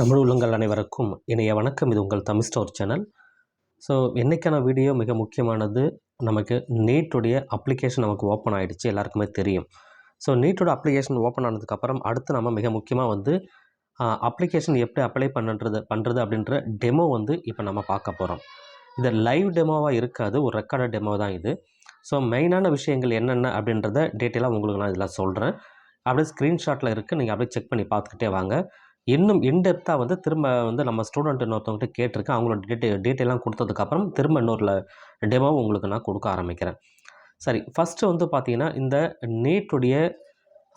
தமிழ் உள்ளங்கள் அனைவருக்கும் இணைய வணக்கம். இது உங்கள் தமிழ் ஸ்டோர் சேனல். ஸோ இன்றைக்கான வீடியோ மிக முக்கியமானது. நமக்கு நீட்டுடைய அப்ளிகேஷன் நமக்கு ஓப்பன் ஆகிடுச்சு, எல்லாருக்குமே தெரியும். ஸோ நீட்டோட அப்ளிகேஷன் ஓப்பன் ஆனதுக்கப்புறம் அடுத்து நம்ம மிக முக்கியமாக அப்ளிகேஷன் எப்படி அப்ளை பண்ணுறது அப்படின்ற டெமோ இப்போ நம்ம பார்க்க போகிறோம். இது லைவ் டெமோவாக இருக்காது, ஒரு ரெக்கார்டட் டெமோ தான் இது. ஸோ மெயினான விஷயங்கள் என்னென்ன அப்படின்றத டீட்டெயிலாக உங்களுக்கு நான் இதில் சொல்கிறேன். அப்படியே ஸ்க்ரீன்ஷாட்டில் இருக்குது, நீங்கள் அப்படியே செக் பண்ணி பார்த்துக்கிட்டே வாங்க. இன்னும் இன்டெப்த்தாக திரும்ப நம்ம ஸ்டூடெண்ட் இன்னொருத்தவங்ககிட்ட கேட்டிருக்கேன். அவங்களோட டீட்டெயிலாம் கொடுத்ததுக்கப்புறம் திரும்ப இன்னொரு டெமோ உங்களுக்கு நான் கொடுக்க ஆரம்பிக்கிறேன். சரி, ஃபஸ்ட்டு பார்த்தீங்கன்னா இந்த நீட்டுடைய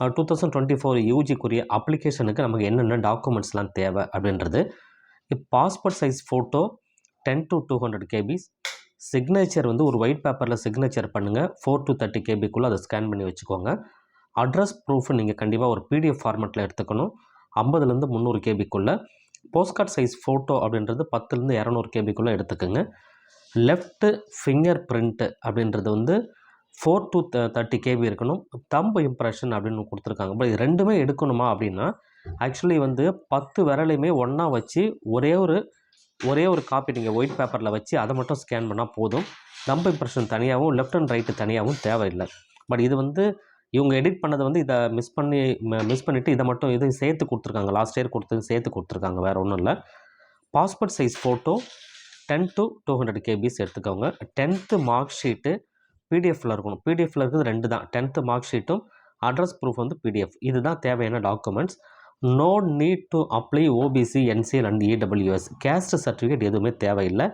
2024 யூஜிக்குரிய அப்ளிகேஷனுக்கு நமக்கு என்னென்ன டாக்குமெண்ட்ஸ்லாம் தேவை அப்படின்றது. Passport size photo 10 to 200 KB, signature ஒரு ஒயிட் பேப்பரில் சிக்னேச்சர் பண்ணுங்கள். 4 to 30 KBக்குள்ளே அதை ஸ்கேன் பண்ணி வச்சுக்கோங்க. அட்ரஸ் ப்ரூஃப் நீங்கள் கண்டிப்பாக ஒரு PDF ஃபார்மேட்டில் எடுத்துக்கணும், 50லேருந்து 300 KBக்குள்ளே. போஸ்ட்கார்ட் சைஸ் ஃபோட்டோ அப்படின்றது 10லேருந்து 200 KBக்குள்ளே எடுத்துக்கோங்க. லெஃப்ட்டு ஃபிங்கர் பிரிண்ட்டு அப்படின்றது 4 to 30 KB இருக்கணும். தம்பு இம்ப்ரெஷன் அப்படின்னு கொடுத்துருக்காங்க. பட் இது ரெண்டுமே எடுக்கணுமா அப்படின்னா, ஆக்சுவலி 10 விரலையுமே ஒன்றா வச்சு ஒரே ஒரு காப்பி நீங்கள் ஒயிட் பேப்பரில் வச்சு அதை மட்டும் ஸ்கேன் பண்ணால் போதும். தம்பு இம்ப்ரெஷன் தனியாகவும் லெஃப்ட் அண்ட் ரைட்டு தனியாகவும் தேவையில்லை. பட் இது இவங்க எடிட் பண்ணது இதை மிஸ் பண்ணிவிட்டு இதையும் சேர்த்து கொடுத்துருக்காங்க. லாஸ்ட் இயர் சேர்த்து கொடுத்துருக்காங்க, வேறு ஒன்றும் இல்லை. Passport size photo 10 to 200 KBs எடுத்துக்கோங்க. 10th மார்க் ஷீட்டு பிடிஎஃப்பில் இருக்கணும். பிடிஎஃப்பில் இருக்கிறது 2 தான், 10th மார்க் ஷீட்டும் அட்ரஸ் ப்ரூஃப் PDF. இதுதான் தேவையான documents. No need to apply OBC, NCL and EWS. Caste certificate எதுவுமே தேவையில்லை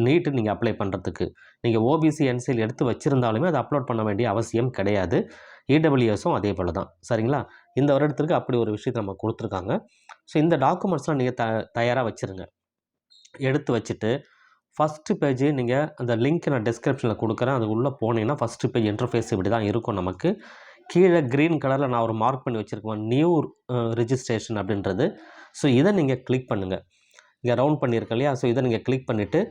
நீட்டு நீங்கள் அப்ளை பண்ணுறதுக்கு. நீங்கள் OBC, NCL எடுத்து வச்சுருந்தாலுமே அதை அப்லோட் பண்ண வேண்டிய அவசியம் கிடையாது. EWSும் அதே போல் தான், சரிங்களா? இந்த வருடத்திற்கு அப்படி ஒரு விஷயத்தை நம்ம கொடுத்துருக்காங்க. ஸோ இந்த டாக்குமெண்ட்ஸ்லாம் நீங்கள் தயாராக வச்சுருங்க. எடுத்து வச்சுட்டு ஃபஸ்ட்டு பேஜ் நீங்கள் அந்த லிங்க் நான் டிஸ்கிரிப்ஷனில் கொடுக்குறேன், அது உள்ளே போனீங்கன்னா ஃபஸ்ட்டு பேஜ் இன்டர்ஃபேஸ் இப்படி தான் இருக்கும். நமக்கு கீழே க்ரீன் கலரில் நான் ஒரு மார்க் பண்ணி வச்சுருக்கேன், நியூ ரிஜிஸ்ட்ரேஷன் அப்படின்றது. ஸோ இதை நீங்கள் கிளிக் பண்ணுங்கள். இங்கே ரவுண்ட் பண்ணியிருக்கேன் இல்லையா? ஸோ இதை நீங்கள் கிளிக் பண்ணிவிட்டு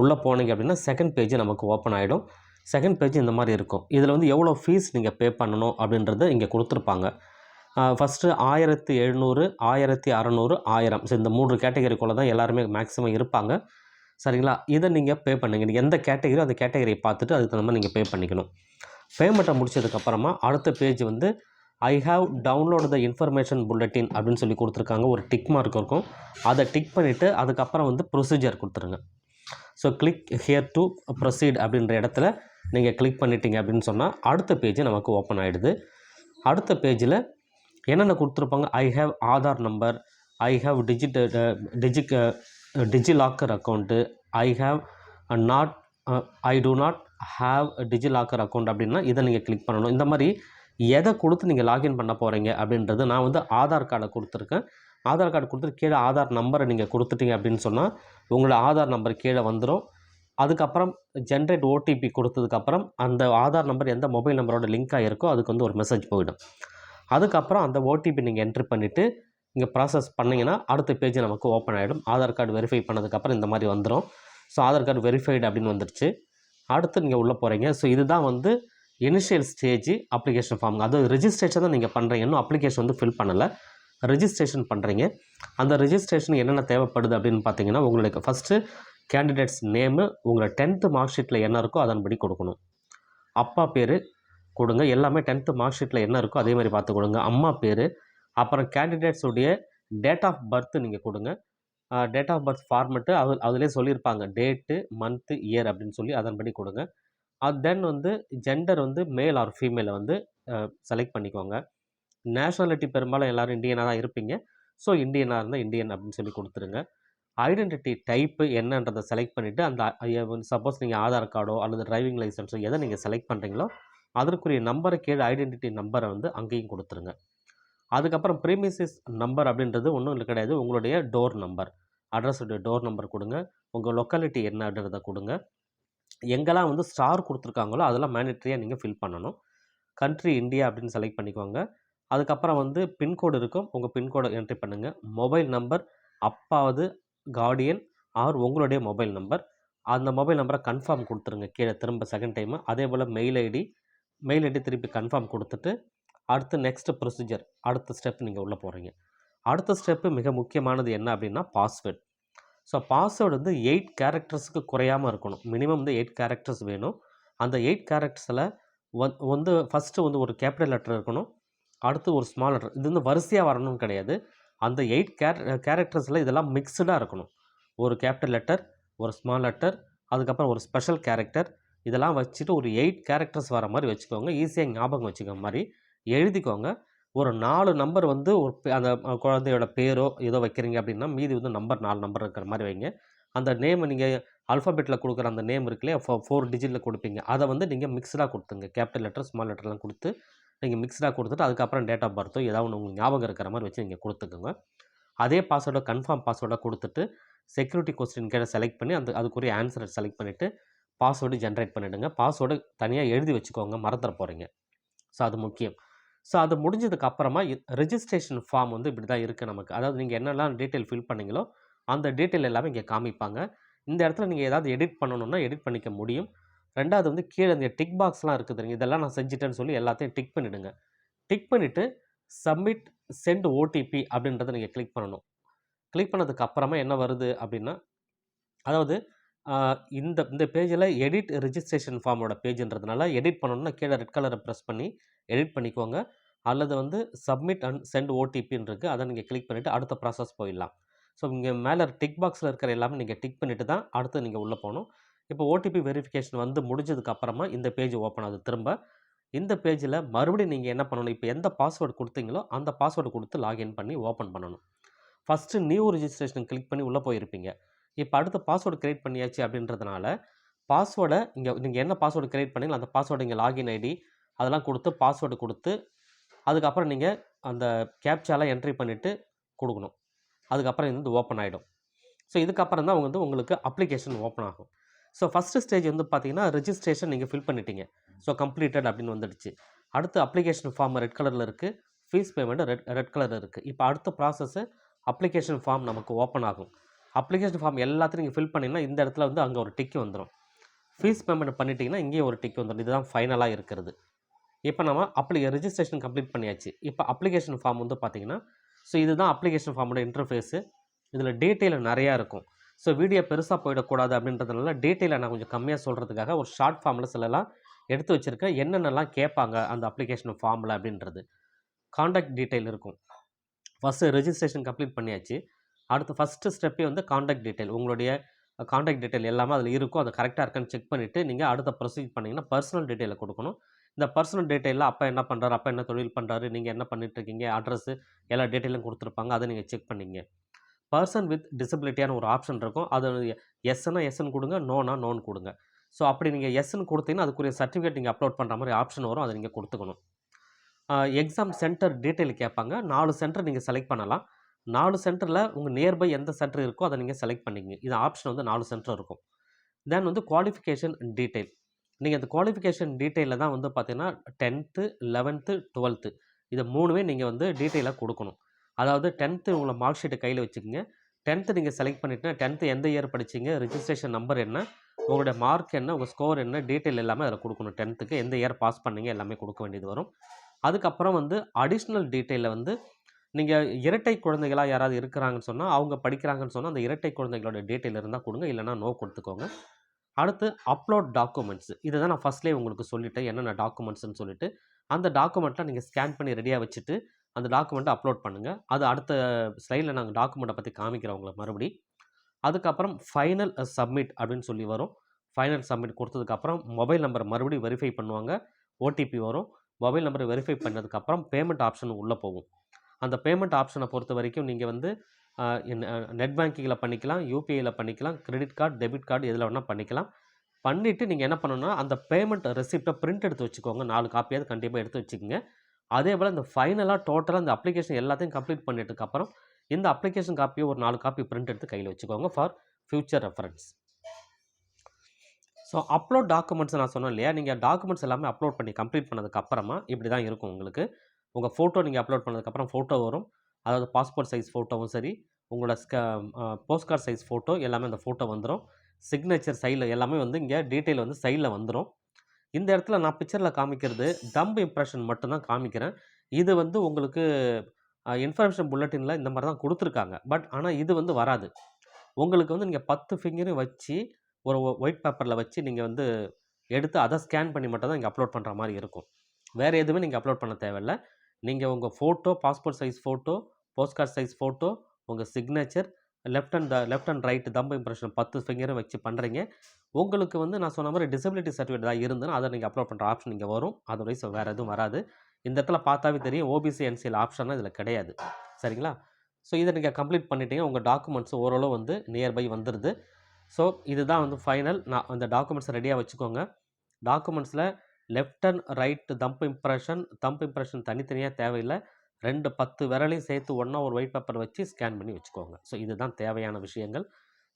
உள்ளே போனீங்க அப்படின்னா செகண்ட் பேஜ் நமக்கு ஓப்பன் ஆகிடும். செகண்ட் பேஜ் இந்த மாதிரி இருக்கும். இதில் எவ்வளோ ஃபீஸ் நீங்கள் பே பண்ணணும் அப்படின்றத இங்கே கொடுத்துருப்பாங்க. ஃபஸ்ட்டு 1700, 1600, 1000. ஸோ இந்த 3 கேட்டகரிக்குள்ளே தான் எல்லாருமே மேக்ஸிமம் இருப்பாங்க, சரிங்களா? இதை நீங்கள் பே பண்ணுங்க. நீங்கள் எந்த கேட்டகரியோ அந்த கேட்டகரியை பார்த்துட்டு அதுக்கு தகுந்த மாதிரி நீங்கள் பே பண்ணிக்கணும். பேமெண்ட்டை முடிச்சதுக்கப்புறமா அடுத்த page I have download the information bulletin அப்படின்னு சொல்லி கொடுத்துருக்காங்க. ஒரு டிக் மார்க் இருக்கும், அதை டிக் பண்ணிவிட்டு அதுக்கப்புறம் ப்ரொசீஜர் கொடுத்துருங்க. So click here to proceed அப்படின்ற இடத்துல நீங்கள் கிளிக் பண்ணிட்டீங்க அப்படின்னு சொன்னால் அடுத்த பேஜ் நமக்கு ஓப்பன் ஆகிடுது. அடுத்த பேஜில் என்னென்ன கொடுத்துருப்பாங்க, I have Aadhaar number, I have DigiLocker account, I do not have DigiLocker account அப்படின்னா இதை நீங்கள் கிளிக் பண்ணணும். இந்த மாதிரி எதை கொடுத்து நீங்கள் லாகின் பண்ண போகிறீங்க அப்படின்றது. நான் ஆதார் கார்டை கொடுத்துருக்கேன். ஆதார் கார்டு கொடுத்துட்டு கீழே ஆதார் நம்பரை நீங்கள் கொடுத்துட்டீங்க அப்படின்னு சொன்னால் உங்களோட ஆதார் நம்பர் கீழே வந்துடும். அதுக்கப்புறம் ஜென்ரேட் OTP கொடுத்ததுக்கப்புறம் அந்த ஆதார் நம்பர் எந்த மொபைல் நம்பரோட லிங்க் ஆகிருக்கோ அதுக்கு ஒரு மெசேஜ் போயிடும். அதுக்கப்புறம் அந்த OTP நீங்கள் என்ட்ரி பண்ணிவிட்டு இங்கே ப்ராசஸ் பண்ணிங்கன்னா அடுத்த பேஜ் நமக்கு ஓப்பன் ஆகிடும். ஆதார் கார்டு வெரிஃபை பண்ணதுக்கப்புறம் இந்த மாதிரி வந்துடும். ஸோ ஆதார் கார்டு வெரிஃபைடு அப்படின்னு வந்துடுச்சு. அடுத்து நீங்கள் உள்ளே போகிறீங்க. ஸோ இதுதான் இனிஷியல் ஸ்டேஜ் அப்ளிகேஷன் ஃபார்ம். அது ரிஜிஸ்ட்ரேஷன் தான் நீங்கள் பண்ணுறீங்க, இன்னும் அப்ளிகேஷன் ஃபில் பண்ணலை, ரிஜிஸ்ட்ரேஷன் பண்ணுறீங்க. அந்த ரிஜிஸ்ட்ரேஷன் என்னென்ன தேவைப்படுது அப்படின்னு பார்த்தீங்கன்னா, உங்களுக்கு ஃபஸ்ட்டு கேண்டிடேட்ஸ் நேமு, உங்களை 10th மார்க் ஷீட்டில் என்ன இருக்கோ அதன்படி கொடுக்கணும். அப்பா பேர் கொடுங்க, எல்லாமே 10th மார்க் ஷீட்டில் என்ன இருக்கோ அதே மாதிரி பார்த்து கொடுங்க. அம்மா பேர், அப்புறம் கேண்டிடேட்ஸுடைய டேட் ஆஃப் பர்த் நீங்கள் கொடுங்க. டேட் ஆஃப் பர்த் ஃபார்மெட்டு அதிலே சொல்லியிருப்பாங்க, டேட்டு, மந்த்து, இயர் அப்படின்னு சொல்லி அதன்படி கொடுங்க. தென் ஜெண்டர் மேல் ஆர் ஃபீமேலை செலக்ட் பண்ணிக்கோங்க. நேஷ்னாலிட்டி பெரும்பாலும் எல்லோரும் இந்தியனாக தான் இருப்பீங்க. ஸோ இந்தியனாக இருந்தால் இந்தியன் அப்படின்னு சொல்லி கொடுத்துருங்க. ஐடென்டிட்டி டைப்பு என்னன்றதை செலக்ட் பண்ணிவிட்டு அந்த சப்போஸ் நீங்கள் ஆதார் கார்டோ அல்லது டிரைவிங் லைசன்ஸோ எதை நீங்கள் செலக்ட் பண்ணுறீங்களோ அதற்குரிய நம்பரை கீழே ஐடென்டிட்டி நம்பரை அங்கேயும் கொடுத்துருங்க. அதுக்கப்புறம் ப்ரீமிசஸ் நம்பர் அப்படின்றது ஒன்றும் இல்லை, கிடையாது. உங்களுடைய டோர் நம்பர், அட்ரஸுடைய டோர் நம்பர் கொடுங்க. உங்கள் லொக்காலிட்டி என்ன அப்படின்றத கொடுங்க. எங்கெல்லாம் ஸ்டார் கொடுத்துருக்காங்களோ அதெல்லாம் மேண்டட்ரியாக நீங்கள் ஃபில் பண்ணணும். கண்ட்ரி இந்தியா அப்படின்னு செலக்ட் பண்ணிக்கோங்க. அதுக்கப்புறம் பின்கோடு இருக்கும், உங்கள் பின்கோடை என்ட்ரி பண்ணுங்கள். மொபைல் நம்பர், அப்பாவது கார்டியன் ஆர் உங்களுடைய மொபைல் நம்பர், அந்த மொபைல் நம்பரை கன்ஃபார்ம் கொடுத்துருங்க கீழே திரும்ப செகண்ட் டைமு. அதே போல் மெயில் ஐடி திருப்பி கன்ஃபார்ம் கொடுத்துட்டு அடுத்து நெக்ஸ்ட்டு ப்ரொசீஜர், அடுத்த ஸ்டெப் நீங்கள் உள்ளே போகிறீங்க. அடுத்த ஸ்டெப்பு மிக முக்கியமானது என்ன அப்படின்னா பாஸ்வேர்ட். ஸோ பாஸ்வேர்டு வந்து 8 கேரக்டர்ஸுக்கு குறையாமல் இருக்கணும். மினிமம் வந்து 8 கேரக்டர்ஸ் வேணும். அந்த 8 கேரக்டர்ஸில் வந்து ஃபஸ்ட்டு வந்து ஒரு கேபிட்டல் லெட்டர் இருக்கணும். அடுத்து ஒரு ஸ்மால் லெட்டர். இது வந்து வரிசையாக வரணும்னு கிடையாது. அந்த 8 கேரக்டர்ஸில் இதெல்லாம் மிக்ஸ்டாக இருக்கணும். ஒரு கேபிட்டல் லெட்டர், ஒரு ஸ்மால் லெட்டர், அதுக்கப்புறம் ஒரு ஸ்பெஷல் கேரக்டர், இதெல்லாம் வச்சுட்டு ஒரு 8 கேரக்டர்ஸ் வர மாதிரி வச்சுக்கோங்க. ஈஸியாக ஞாபகம் வச்சுக்கிற மாதிரி எழுதிக்கோங்க. ஒரு 4 நம்பர் வந்து ஒரு அந்த குழந்தையோட பேரோ ஏதோ வைக்கிறீங்க அப்படின்னா, மீதி வந்து நம்பர் 4 நம்பர் இருக்கிற மாதிரி வைங்க. அந்த நேமை நீங்கள் ஆல்ஃபாபெட்டில் கொடுக்குற அந்த நேம் இருக்கு இல்லையா, 4 டிஜிட்டில் கொடுப்பீங்க. அதை வந்து நீங்கள் மிக்ஸ்டாக கொடுத்துங்க. கேபிட்டல் லெட்டர், ஸ்மால் லெட்டர்லாம் கொடுத்து நீங்கள் மிக்ஸ்டாக கொடுத்துட்டு அதுக்கப்புறம் டேட் ஆஃப் பர்த்தோ ஏதாவது ஒன்று உங்களுக்கு ஞாபகம் இருக்கிற மாதிரி வச்சு நீங்கள் கொடுத்துக்கோங்க. அதே பாஸ்வேர்டை கன்ஃபார்ம் பாஸ்வேர்டாக கொடுத்துட்டு செக்யூரிட்டி கொஸ்டின் கேட்ட செலக்ட் பண்ணி அதுக்குரிய ஆன்சரை செலக்ட் பண்ணிவிட்டு பாஸ்வேர்டு ஜென்ரேட் பண்ணிவிடுங்க. பாஸ்வேர்டு தனியாக எழுதி வச்சுக்கோங்க, மறந்துட போகிறீங்க. ஸோ அது முக்கியம். ஸோ அது முடிஞ்சதுக்கு அப்புறமா ரெஜிஸ்ட்ரேஷன் ஃபார்ம் வந்து இப்படி தான் இருக்குது நமக்கு. அதாவது நீங்கள் என்னெல்லாம் டீட்டெயில் ஃபில் பண்ணீங்களோ அந்த டீட்டெயில் எல்லாமே இங்கே காமிப்பாங்க. இந்த இடத்துல நீங்கள் ஏதாவது எடிட் பண்ணணும்னா எடிட் பண்ணிக்க முடியும். ரெண்டாவது வந்து கீழே இந்த டிக் பாக்ஸ்லாம் இருக்குது, இதெல்லாம் நான் செஞ்சுட்டேன்னு சொல்லி எல்லாத்தையும் டிக் பண்ணிவிடுங்க. டிக் பண்ணிவிட்டு சப்மிட் சென்ட் ஓடிபி அப்படின்றத நீங்கள் கிளிக் பண்ணணும். கிளிக் பண்ணதுக்கு அப்புறமா என்ன வருது அப்படின்னா, அதாவது இந்த இந்த பேஜில் எடிட் ரிஜிஸ்ட்ரேஷன் ஃபார்மோட பேஜுன்றதுனால எடிட் பண்ணணும்னா கீழே ரெட் கலரை ப்ரெஸ் பண்ணி எடிட் பண்ணிக்கோங்க. அல்லது வந்து சப்மிட் அண்ட் சென்ட் ஓடிபின்னு இருக்குது, அதை நீங்கள் கிளிக் பண்ணிவிட்டு அடுத்த ப்ராசஸ் போயிடலாம். ஸோ இங்கே மேலே டிக் பாக்ஸில் இருக்கிற எல்லாமே நீங்கள் டிக் பண்ணிவிட்டு தான் அடுத்து நீங்கள் உள்ளே போகணும். இப்போ ஓடிபி வெரிஃபிகேஷன் வந்து முடிஞ்சதுக்கப்புறமா இந்த பேஜ் ஓப்பன் ஆகுது திரும்ப. இந்த பேஜில் மறுபடியும் நீங்கள் என்ன பண்ணணும், இப்போ எந்த பாஸ்வேர்டு கொடுத்தீங்களோ அந்த பாஸ்வேர்டு கொடுத்து லாகின் பண்ணி ஓப்பன் பண்ணணும். ஃபஸ்ட்டு நியூ ரிஜிஸ்ட்ரேஷன் கிளிக் பண்ணி உள்ளே போயிருப்பீங்க. இப்போ அடுத்த பாஸ்வேர்டு கிரியேட் பண்ணியாச்சு அப்படின்றதுனால பாஸ்வேர்டை இங்கே நீங்கள் என்ன பாஸ்வேர்டு கிரியேட் பண்ணீங்களோ அந்த பாஸ்வேர்டு இங்கே லாகின் ஐடி அதெல்லாம் கொடுத்து பாஸ்வேர்டு கொடுத்து அதுக்கப்புறம் நீங்கள் அந்த கேப்சாலாம் என்ட்ரி பண்ணிவிட்டு கொடுக்கணும். அதுக்கப்புறம் இது வந்து ஓப்பன் ஆகிடும். ஸோ இதுக்கப்புறம் தான் வந்து உங்களுக்கு அப்ளிகேஷன் ஓப்பன் ஆகும். ஸோ ஃபஸ்ட்டு ஸ்டேஜ் வந்து பார்த்தீங்கன்னா ரெஜிஸ்ட்ரேஷன் நீங்கள் ஃபில் பண்ணிட்டீங்க. ஸோ கம்ப்ளீட்டட் அப்படின்னு வந்துடுச்சு. அடுத்து அப்ளிகேஷன் ஃபார்ம் ரெட் கலரில் இருக்குது, ஃபீஸ் பேமெண்ட்டு ரெட் கலரில் இருக்குது. இப்போ அடுத்த ப்ராசஸ்ஸு அப்ளிகேஷன் ஃபார்ம் நமக்கு ஓப்பன் ஆகும். அப்ளிகேஷன் ஃபார்ம் எல்லாத்தையும் நீங்கள் ஃபில் பண்ணிங்கன்னா இந்த இடத்துல வந்து அங்கே ஒரு டிக் வந்துடும். ஃபீஸ் பேமெண்ட் பண்ணிட்டீங்கன்னா இங்கேயும் ஒரு டிக் வந்துடும். இதுதான் ஃபைனலாக இருக்கிறது. இப்போ நம்ம ரெஜிஸ்ட்ரேஷன் கம்ப்ளீட் பண்ணியாச்சு. இப்போ அப்ளிகேஷன் ஃபார்ம் வந்து பார்த்தீங்கன்னா, ஸோ இதுதான் அப்ளிகேஷன் ஃபார்மோட இன்டர்ஃபேஸு. இதில் டீட்டெயில் நிறையா இருக்கும். ஸோ வீடியோ பெருசாக போயிடக்கூடாது அப்படின்றதுனால டீட்டெயிலை நான் கொஞ்சம் கம்மியாக சொல்கிறதுக்காக ஒரு ஷார்ட் ஃபார்மில் சிலலாம் எடுத்து வச்சுருக்கேன். என்னென்னலாம் கேட்பாங்க அந்த அப்ளிகேஷன் ஃபார்மில் அப்படின்றது. காண்டாக்ட் டீட்டெயில் இருக்கும். ஃபஸ்ட்டு ரெஜிஸ்ட்ரேஷன் கம்ப்ளீட் பண்ணியாச்சு. அடுத்து ஃபஸ்ட்டு ஸ்டெப்பே வந்து காண்டாக்ட் டீட்டெயில். உங்களுடைய காண்டாக்ட் டீட்டெயில் எல்லாமே அதில் இருக்கும். அது கரெக்டாக இருக்கான்னு செக் பண்ணிவிட்டு நீங்கள் அடுத்த ப்ரொசீட் பண்ணிங்கன்னா பர்சனல் டீட்டெயிலை கொடுக்கணும். இந்த பர்சனல் டீட்டெயிலில் அப்பா என்ன பண்ணுறாரு, அப்பா என்ன தொழில் பண்ணுறாரு, நீங்கள் என்ன பண்ணிகிட்ருக்கீங்க, அட்ரஸ்ஸு எல்லா டீட்டெயிலும் கொடுத்துருப்பாங்க. அதை நீங்கள் செக் பண்ணிங்க. பர்சன் வித் டிசபிலிட்டியான ஒரு ஆப்ஷன் இருக்கும். அது எஸ்ன்னா எஸ்ன்னு கொடுங்க, நோனா நோன்னு கொடுங்க. ஸோ அப்படி நீங்கள் எஸ்ன்னு கொடுத்தீங்கன்னா அதுக்குரிய சர்டிஃபிகேட் நீங்கள் அப்லோட் பண்ணுற மாதிரி ஆப்ஷன் வரும். அதை நீங்கள் கொடுத்துக்கணும். எக்ஸாம் சென்டர் டீட்டெயில் கேட்பாங்க. 4 சென்டர் நீங்கள் செலக்ட் பண்ணலாம். 4 சென்டரில் உங்கள் நியர்பை எந்த சென்டர் இருக்கோ அதை நீங்கள் செலக்ட் பண்ணிக்கங்க. இது ஆப்ஷன் வந்து 4 சென்டர் இருக்கும். தென் வந்து குவாலிஃபிகேஷன் டீட்டெயில். நீங்கள் அந்த குவாலிஃபிகேஷன் டீட்டெயிலில் தான் வந்து பார்த்தீங்கன்னா 10th 11th 12th இது 3மே நீங்கள் வந்து டீட்டெயிலாக கொடுக்கணும். அதாவது 10th உங்களை மார்க் ஷீட்டை கையில் வச்சுக்கோங்க. 10th நீங்கள் செலக்ட் பண்ணிவிட்டு 10th எந்த இயர் படிச்சிங்க, ரிஜிஸ்ட்ரேஷன் நம்பர் என்ன, உங்களுடைய மார்க் என்ன, உங்கள் ஸ்கோர் என்ன, டீட்டெயில் எல்லாமே அதில் கொடுக்கணும். 10th எந்த இயர் பாஸ் பண்ணீங்க எல்லாமே கொடுக்க வேண்டியது வரும். அதுக்கப்புறம் வந்து அடிஷ்னல் டீட்டெயிலில் வந்து நீங்கள் இரட்டை குழந்தைகளாக யாராவது இருக்கிறாங்கன்னு சொன்னால், அவங்க படிக்கிறாங்கன்னு சொன்னால் அந்த இரட்டை குழந்தைகளோட டீட்டெயில் இருந்தால் கொடுங்க, இல்லைனா நோ கொடுத்துக்கோங்க. அடுத்து அப்லோட் டாக்குமெண்ட்ஸ். இதை தான் நான் ஃபஸ்ட்லேயே உங்களுக்கு சொல்லிட்டேன் என்னென்ன டாக்குமெண்ட்ஸ்ன்னு சொல்லிட்டு. அந்த டாக்குமெண்ட்லாம் நீங்கள் ஸ்கேன் பண்ணி ரெடியாக வச்சுட்டு அந்த டாக்குமெண்ட்டை அப்லோட் பண்ணுங்கள். அது அடுத்த ஸ்லைடில் நாங்கள் டாக்குமெண்ட்டை பற்றி காமிக்கிறோம் உங்களுக்கு மறுபடி. அதுக்கப்புறம் ஃபைனல் சப்மிட் அப்படின்னு சொல்லி வரும். ஃபைனல் சப்மிட் கொடுத்ததுக்கப்புறம் மொபைல் நம்பரை மறுபடியும் வெரிஃபை பண்ணுவாங்க. ஓடிபி வரும். மொபைல் நம்பரை வெரிஃபை பண்ணதுக்கப்புறம் பேமெண்ட் ஆப்ஷன் உள்ளே போகும். அந்த பேமெண்ட் ஆப்ஷனை பொறுத்த வரைக்கும் நீங்கள் வந்து நெட் பேங்கிங்கில் பண்ணிக்கலாம், யூபிஐயில் பண்ணிக்கலாம், கிரெடிட் கார்டு, டெபிட் கார்டு எதில் வேணால் பண்ணிக்கலாம். பண்ணிவிட்டு நீங்கள் என்ன பண்ணணும்னா அந்த பேமெண்ட் ரெசிப்டை பிரிண்ட் எடுத்து வச்சுக்கோங்க. 4 காப்பியாவது கண்டிப்பாக எடுத்து வச்சுக்கோங்க. அதே போல் இந்த ஃபைனலாக டோட்டலாக இந்த அப்ளிகேஷன் எல்லாத்தையும் கம்ப்ளீட் பண்ணிட்டதுக்கப்புறம் இந்த அப்ளிகேஷன் காப்பியை ஒரு 4 காப்பி பிரிண்ட் எடுத்து கையில் வச்சுக்கோங்க for future reference. So upload documents நான் சொன்னேன் இல்லையா, நீங்கள் டாக்குமெண்ட்ஸ் எல்லாமே அப்லோட் பண்ணி கம்ப்ளீட் பண்ணதுக்கப்புறமா இப்படி தான் இருக்கும் உங்களுக்கு. உங்கள் ஃபோட்டோ நீங்கள் அப்லோட் பண்ணதுக்கப்புறம் ஃபோட்டோ வரும். அதாவது பாஸ்போர்ட் சைஸ் ஃபோட்டோவும் சரி, உங்களோட போஸ்ட் கார்டு சைஸ் ஃபோட்டோ எல்லாமே அந்த ஃபோட்டோ வந்துடும். சிக்னேச்சர் சைடில் எல்லாமே வந்து இங்கே டீட்டெயில் வந்து சைடில் வந்துடும். இந்த இடத்துல நான் பிக்சரில் காமிக்கிறது தம்ப் இம்ப்ரெஷன் மட்டும்தான் காமிக்கிறேன். இது வந்து உங்களுக்கு இன்ஃபர்மேஷன் புல்லட்டினில் இந்த மாதிரி தான் கொடுத்துருக்காங்க. பட் ஆனால் இது வந்து வராது. உங்களுக்கு வந்து நீங்கள் 10 ஃபிங்கரையும் வச்சு ஒரு ஒயிட் பேப்பரில் வச்சு நீங்கள் வந்து எடுத்து அதை ஸ்கேன் பண்ணி மட்டும் தான் இங்கே அப்லோட் பண்ணுற மாதிரி இருக்கும். வேறு எதுவுமே நீங்கள் அப்லோட் பண்ண தேவையில்ல. நீங்கள் உங்கள் photo, passport size photo, post card size photo, உங்கள் signature, left and right thumb impression 10 ஃபிங்கரும் வச்சு பண்ணுறீங்க. உங்களுக்கு வந்து நான் சொன்ன மாதிரி டிசபிலிட்டி சர்டிஃபிகேட் தான் இருந்துன்னா அதை நீங்கள் அப்லோட் பண்ணுற ஆப்ஷன் இங்கே வரும். அதோடய வேறு எதுவும் வராது. இந்த இடத்துல பார்த்தாவே தெரியும் ஓபிசி என்சிஎல் ஆப்ஷன்லாம் இதில் கிடையாது. சரிங்களா? ஸோ இதை நீங்கள் கம்ப்ளீட் பண்ணிட்டீங்க. உங்கள் டாக்குமெண்ட்ஸ் ஓரளவு வந்து நியர்பை வந்துடுது. ஸோ இதுதான் வந்து ஃபைனல். நான் அந்த டாக்குமெண்ட்ஸை ரெடியாக வச்சுக்கோங்க. டாக்குமெண்ட்ஸில் left and right thumb impression தனித்தனியாக தேவையில்லை. 10 விரலையும் சேர்த்து ஒன்றா ஒரு ஒயிட் பேப்பர் வச்சு ஸ்கேன் பண்ணி வச்சுக்கோங்க. ஸோ இதுதான் தேவையான விஷயங்கள்.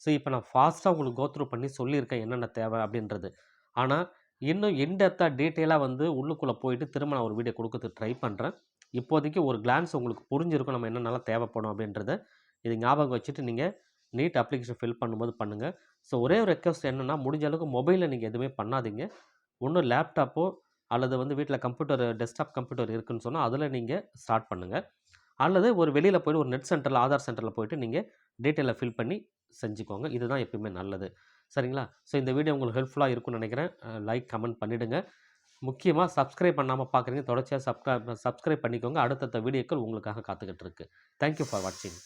ஸோ இப்போ நான் ஃபாஸ்ட்டாக உங்களுக்கு கோத்ரூ பண்ணி சொல்லியிருக்கேன் என்னென்ன தேவை அப்படின்றது. ஆனால் இன்னும் இன்டெப்த்தாக டீட்டெயிலாக வந்து உள்ளுக்குள்ளே போயிட்டு திரும்ப நான் ஒரு வீடியோ கொடுக்கறதுக்கு ட்ரை பண்ணுறேன். இப்போதைக்கு ஒரு கிளான்ஸ் உங்களுக்கு புரிஞ்சிருக்கும் நம்ம என்னென்னலாம் தேவைப்படும் அப்படின்றத. இது ஞாபகம் வச்சுட்டு நீங்கள் நீட் அப்ளிகேஷன் ஃபில் பண்ணும்போது பண்ணுங்கள். ஸோ ஒரே ஒரு ரெக்வஸ்ட் என்னென்னா, முடிஞ்ச அளவுக்கு மொபைலில் நீங்கள் எதுவுமே பண்ணாதீங்க. ஒன்றும் லேப்டாப்போ அல்லது வந்து வீட்டில் கம்ப்யூட்டர், டெஸ்க்டாப் கம்ப்யூட்டர் இருக்குதுன்னு சொன்னால் அதில் நீங்கள் ஸ்டார்ட் பண்ணுங்கள். அல்லது ஒரு வெளியில் போய்ட்டு ஒரு நெட் சென்டரில், ஆதார் சென்டரில் போய்ட்டு நீங்கள் டீட்டெயிலை ஃபில் பண்ணி செஞ்சுக்கோங்க. இதுதான் எப்பயுமே நல்லது. சரிங்களா? ஸோ இந்த வீடியோ உங்களுக்கு ஹெல்ப்ஃபுல்லாக இருக்கும்னு நினைக்கிறேன். லைக், கமெண்ட் பண்ணிவிடுங்க. முக்கியமாக சப்ஸ்கிரைப் பண்ணாமல் பார்க்குறீங்க, தொடர்ச்சியாக சப்ஸ்கிரைப் பண்ணிக்கோங்க. அடுத்தடுத்த வீடியோக்கள் உங்களுக்காக காத்துக்கிட்டு இருக்கு. தேங்க்யூ ஃபார் வாட்சிங்.